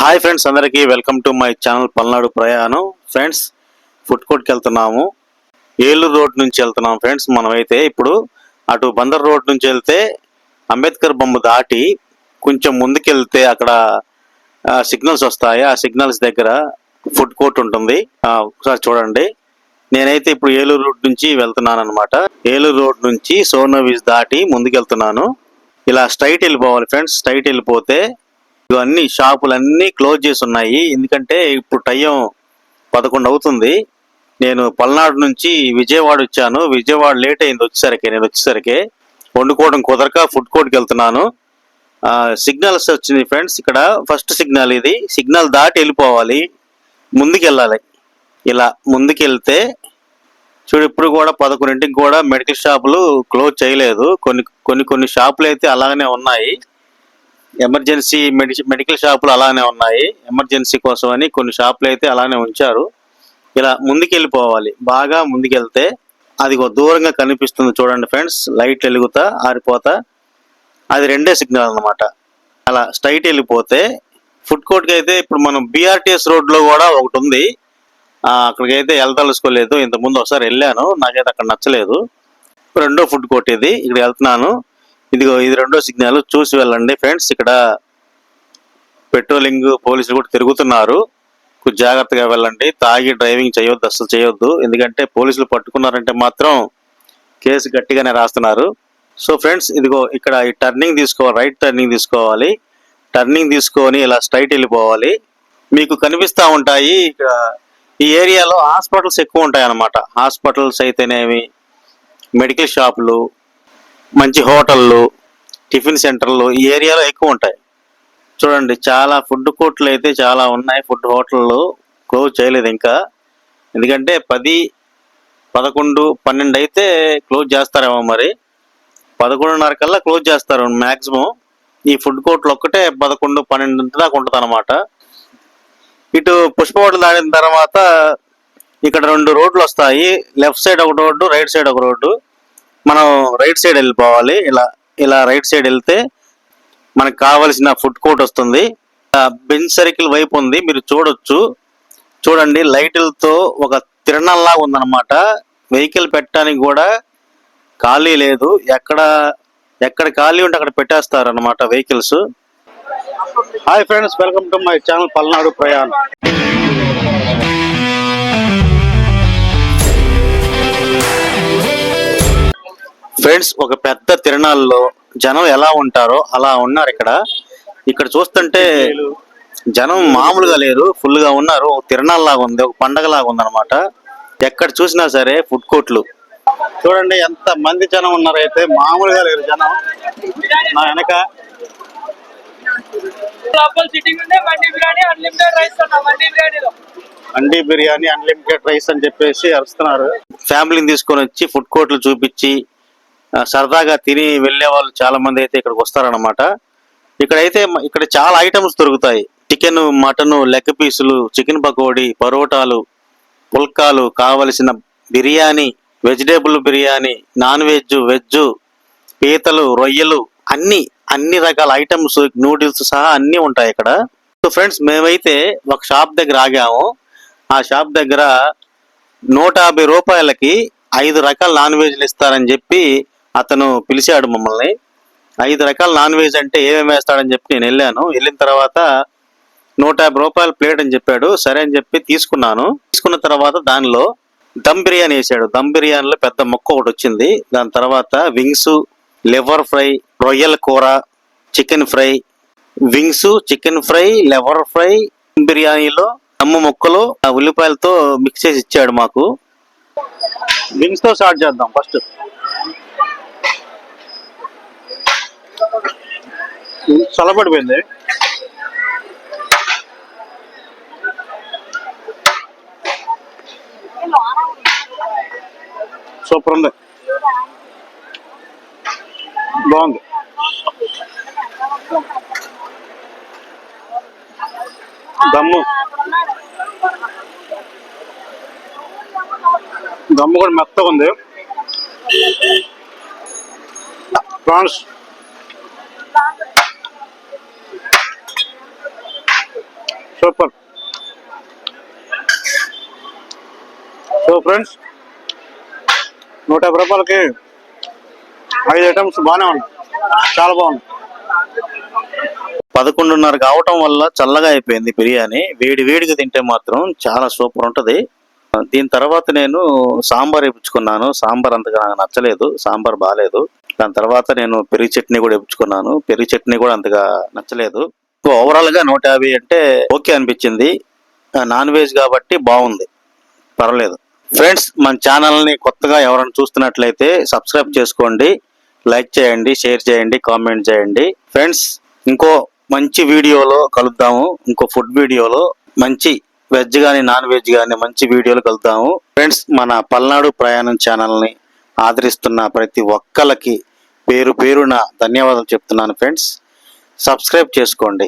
Hi friends, అందరికీ welcome to my channel Palnadu ప్రయాణం. Friends, food కోర్ట్కి వెళ్తున్నాము. ఏలూరు రోడ్ నుంచి వెళ్తున్నాం ఫ్రెండ్స్. మనమైతే ఇప్పుడు అటు బందర్ రోడ్ నుంచి వెళ్తే అంబేద్కర్ బొమ్మ దాటి కొంచెం ముందుకెళ్తే అక్కడ సిగ్నల్స్ వస్తాయి. ఆ సిగ్నల్స్ దగ్గర ఫుడ్ కోర్ట్ ఉంటుంది. ఒకసారి చూడండి. నేనైతే ఇప్పుడు ఏలూరు రోడ్ నుంచి వెళ్తున్నాను అనమాట. ఏలూరు రోడ్ నుంచి సోనోవిస్ దాటి ముందుకెళ్తున్నాను. ఇలా స్ట్రైట్ వెళ్ళిపోవాలి ఫ్రెండ్స్. స్ట్రైట్ వెళ్ళిపోతే అన్ని షాపులన్నీ క్లోజ్ చేసి ఉన్నాయి. ఎందుకంటే ఇప్పుడు టైం 11 అవుతుంది. నేను పల్నాడు నుంచి విజయవాడ వచ్చాను. విజయవాడ లేట్ అయింది వచ్చేసరికి వండుకోవడం కుదరక ఫుడ్ కోర్ట్కి వెళ్తున్నాను. సిగ్నల్స్ వచ్చింది ఫ్రెండ్స్. ఇక్కడ ఫస్ట్ సిగ్నల్ ఇది. సిగ్నల్ దాటి వెళ్ళిపోవాలి, ముందుకెళ్ళాలి. ఇలా ముందుకెళ్తే చూడు, ఇప్పుడు కూడా 11ంటికి కూడా మెడికల్ షాపులు క్లోజ్ చేయలేదు. కొన్ని షాపులు అయితే అలాగనే ఉన్నాయి. ఎమర్జెన్సీ మెడికల్ షాపులు అలానే ఉన్నాయి. ఎమర్జెన్సీ కోసం అని కొన్ని షాపులు అయితే అలానే ఉంచారు. ఇలా ముందుకెళ్ళిపోవాలి. బాగా ముందుకెళ్తే అది దూరంగా కనిపిస్తుంది చూడండి ఫ్రెండ్స్. లైట్ వెలుగుతా ఆరిపోతా అది రెండే సిగ్నల్ అన్నమాట. అలా స్ట్రైట్ వెళ్ళిపోతే ఫుడ్ కోర్ట్కి అయితే ఇప్పుడు మనం బీఆర్టీఎస్ రోడ్లో కూడా ఒకటి ఉంది. అక్కడికైతే వెళ్దలుచుకోలేదు. ఇంతకుముందు ఒకసారి వెళ్ళాను, నాకైతే అక్కడ నచ్చలేదు. రెండో ఫుడ్ కోర్ట్ ఇది. ఇక్కడ వెళ్తున్నాను. ఇదిగో ఇది రెండో సిగ్నల్, చూసి వెళ్ళండి ఫ్రెండ్స్. ఇక్కడ పెట్రోలింగ్ పోలీసులు కూడా తిరుగుతున్నారు. కొంచెం జాగ్రత్తగా వెళ్ళండి. తాగి డ్రైవింగ్ చేయొద్దు, అసలు చేయొద్దు. ఎందుకంటే పోలీసులు పట్టుకున్నారంటే మాత్రం కేసు గట్టిగానే రాస్తున్నారు. సో ఫ్రెండ్స్, ఇదిగో ఇక్కడ ఈ టర్నింగ్ తీసుకోవాలి, రైట్ టర్నింగ్ తీసుకోవాలి. టర్నింగ్ తీసుకొని ఇలా స్ట్రైట్ వెళ్ళిపోవాలి. మీకు కనిపిస్తూ ఉంటాయి ఇక్కడ ఈ ఏరియాలో హాస్పిటల్స్ ఎక్కువ ఉంటాయి అన్నమాట. హాస్పిటల్స్ అయితేనేమి, మెడికల్ షాపులు, మంచి హోటళ్ళు, టిఫిన్ సెంటర్లు ఈ ఏరియాలో ఎక్కువ ఉంటాయి. చూడండి, చాలా ఫుడ్ కోర్ట్లు అయితే చాలా ఉన్నాయి. ఫుడ్ హోటళ్ళు క్లోజ్ చేయలేదు ఇంకా. ఎందుకంటే 10, 11, 12 అయితే క్లోజ్ చేస్తారేమో. మరి 11:30 కల్లా క్లోజ్ చేస్తారు మ్యాక్సిమం. ఈ ఫుడ్ కోర్ట్లు ఒక్కటే 11, 12 దాకా ఉంటుంది అనమాట. ఇటు పుష్పవోటలు దాటిన తర్వాత ఇక్కడ 2 రోడ్లు వస్తాయి. లెఫ్ట్ సైడ్ ఒక రోడ్డు, రైట్ సైడ్ ఒక రోడ్డు. మనం రైట్ సైడ్ వెళ్ళిపోవాలి. ఇలా రైట్ సైడ్ వెళ్తే మనకు కావలసిన ఫుడ్ కోర్ట్ వస్తుంది. బెంచ్ సర్కిల్ వైపు ఉంది, మీరు చూడొచ్చు. చూడండి, లైట్లతో ఒక తిరణాల్లాగా ఉందన్నమాట. వెహికల్ పెట్టడానికి కూడా ఖాళీ లేదు. ఎక్కడ ఖాళీ ఉంటే అక్కడ పెట్టేస్తారు అన్నమాట vehicles. Hi friends, welcome to my channel Palnadu ప్రయాణం. ఫ్రెండ్స్, ఒక పెద్ద తిరణాల్లో జనం ఎలా ఉంటారో అలా ఉన్నారు ఇక్కడ చూస్తుంటే జనం మామూలుగా లేరు, ఫుల్ గా ఉన్నారు. తిరణాల్లాగా ఉంది, ఒక పండగలాగా ఉంది అనమాట. ఎక్కడ చూసినా సరే ఫుడ్ కోర్ట్లు. చూడండి ఎంత మంది జనం ఉన్నారు, అయితే మామూలుగా లేరు జనం. నా వెనక మండి బిర్యానీ అన్లిమిటెడ్ రైస్ అని చెప్పేసి అరుస్తున్నారు. ఫ్యామిలీని తీసుకొని వచ్చి ఫుడ్ కోర్ట్లు చూపించి సరదాగా తిని వెళ్లే వాళ్ళు చాలా మంది అయితే ఇక్కడికి వస్తారనమాట. ఇక్కడ చాలా ఐటమ్స్ దొరుకుతాయి. చికెన్, మటన్, లెగ్ పీసులు, చికెన్ పకోడీ, పరోటాలు, పుల్కాలు, కావలసిన biryani, vegetable biryani, non veg, veg, పీతలు, రొయ్యలు, అన్ని రకాల ఐటమ్స్, నూడిల్స్ సహా అన్ని ఉంటాయి ఇక్కడ. సో ఫ్రెండ్స్, మేమైతే ఒక షాప్ దగ్గర ఆగాము. ఆ షాప్ దగ్గర 150 రూపాయలకి 5 రకాల నాన్ వెజ్లు ఇస్తారని చెప్పి అతను పిలిచాడు మమ్మల్ని. 5 రకాల నాన్ వెజ్ అంటే ఏమేమి వేస్తాడని చెప్పి నేను వెళ్ళిన తర్వాత 150 రూపాయల ప్లేట్ అని చెప్పాడు. సరే అని చెప్పి తీసుకున్న తర్వాత దానిలో దమ్ బిర్యానీ వేసాడు. దమ్ బిర్యానీలో పెద్ద ముక్క ఒకటి వచ్చింది. దాని తర్వాత వింగ్స్, లివర్ ఫ్రై, రొయ్యల కూర, chicken fry, wings, chicken fry, liver fry, బిర్యానీలో దమ్ము ముక్కలు ఉల్లిపాయలతో మిక్స్ చేసి ఇచ్చాడు మాకు. వింగ్స్ తో స్టార్ట్ చేద్దాం. ఫస్ట్ చల్లబడిపోయింది. సూపర్ ఉంది, బాగుంది. దమ్ము కూడా మెత్తగా ఉంది. Prawns super. సో ఫ్రెండ్స్, 150 రూపాయలకి 5 ఐటమ్స్ బాగానే ఉన్నాయి, చాలా బాగుంది. 11:30 కావటం వల్ల చల్లగా అయిపోయింది బిర్యానీ. వేడి వేడిగా తింటే మాత్రం చాలా సూపర్ ఉంటది. దీని తర్వాత నేను సాంబార్ వేయించుకున్నాను. సాంబార్ అంతగా నాకు నచ్చలేదు, సాంబార్ బాగాలేదు. దాని తర్వాత నేను పెరుగు చట్నీ కూడా వేయించుకున్నాను. పెరుగు చట్నీ కూడా అంతగా నచ్చలేదు. ఓవరాల్ గా 150 అంటే ఓకే అనిపించింది. నాన్ వెజ్ కాబట్టి బాగుంది, పర్వాలేదు. ఫ్రెండ్స్, మన ఛానల్ని కొత్తగా ఎవరైనా చూస్తున్నట్లయితే సబ్స్క్రైబ్ చేసుకోండి, లైక్ చేయండి, షేర్ చేయండి, కామెంట్ చేయండి. ఫ్రెండ్స్, ఇంకో మంచి వీడియోలో కలుద్దాము. ఇంకో ఫుడ్ వీడియోలో మంచి వెజ్ కానీ నాన్ వెజ్ కానీ మంచి వీడియోలు కలుద్దాము. ఫ్రెండ్స్, మన పల్నాడు ప్రయాణం ఛానల్ని ఆదరిస్తున్న ప్రతి ఒక్కరికి పేరు పేరున ధన్యవాదాలు చెప్తున్నాను. ఫ్రెండ్స్, సబ్స్క్రైబ్ చేసుకోండి.